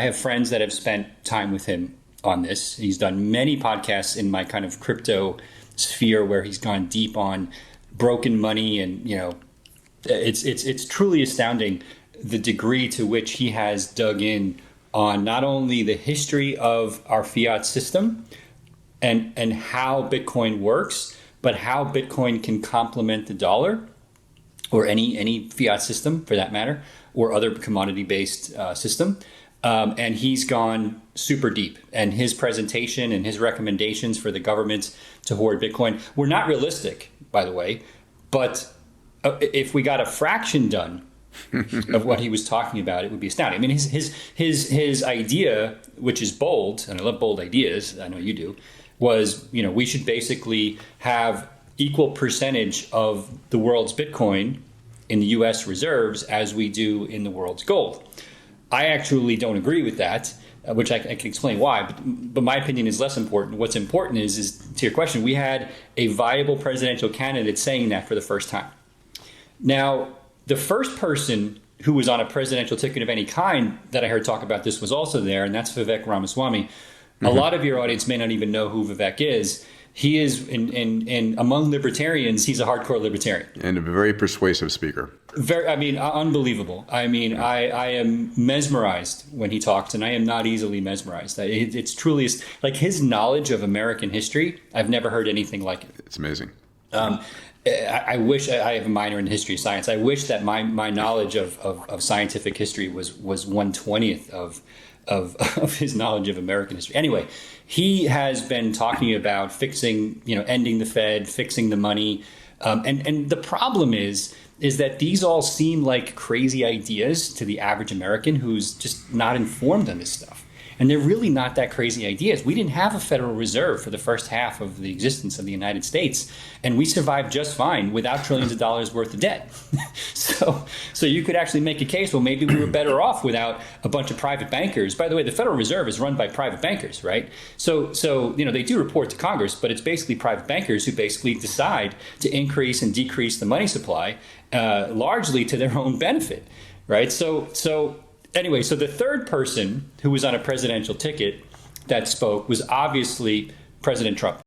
I have friends that have spent time with him on this. He's done many podcasts in my kind of crypto sphere where he's gone deep on broken money, and it's truly astounding the degree to which he has dug in on not only the history of our fiat system and how Bitcoin works, but how Bitcoin can complement the dollar or any fiat system for that matter, or other commodity-based system. And he's gone super deep. And his presentation and his recommendations for the government to hoard Bitcoin were not realistic, by the way. But if we got a fraction done of what he was talking about, it would be astounding. I mean, his idea, which is bold, and I love bold ideas, I know you do, was, we should basically have equal percentage of the world's Bitcoin in the US reserves as we do in the world's gold. I actually don't agree with that, which I can explain why, but my opinion is less important. What's important is to your question, we had a viable presidential candidate saying that for the first time. Now, the first person who was on a presidential ticket of any kind that I heard talk about this was also there, and that's Vivek Ramaswamy. Mm-hmm. A lot of your audience may not even know who Vivek is. He is, in among libertarians, he's a hardcore libertarian. And a very persuasive speaker. Unbelievable. I am mesmerized when he talks, and I am not easily mesmerized. It's truly, like, his knowledge of American history, I've never heard anything like it. It's amazing. I wish, I have a minor in history of science. I wish that my knowledge of scientific history was 1/20th of his knowledge of American history. Anyway, he has been talking about fixing, ending the Fed, fixing the money. And the problem is that these all seem like crazy ideas to the average American who's just not informed on this stuff. And they're really not that crazy ideas. We didn't have a Federal Reserve for the first half of the existence of the United States, and we survived just fine without trillions of dollars worth of debt. So you could actually make a case, well, maybe we were better off without a bunch of private bankers. By the way, the Federal Reserve is run by private bankers, right? So they do report to Congress, but it's basically private bankers who basically decide to increase and decrease the money supply, largely to their own benefit, right? Anyway, so the third person who was on a presidential ticket that spoke was obviously President Trump.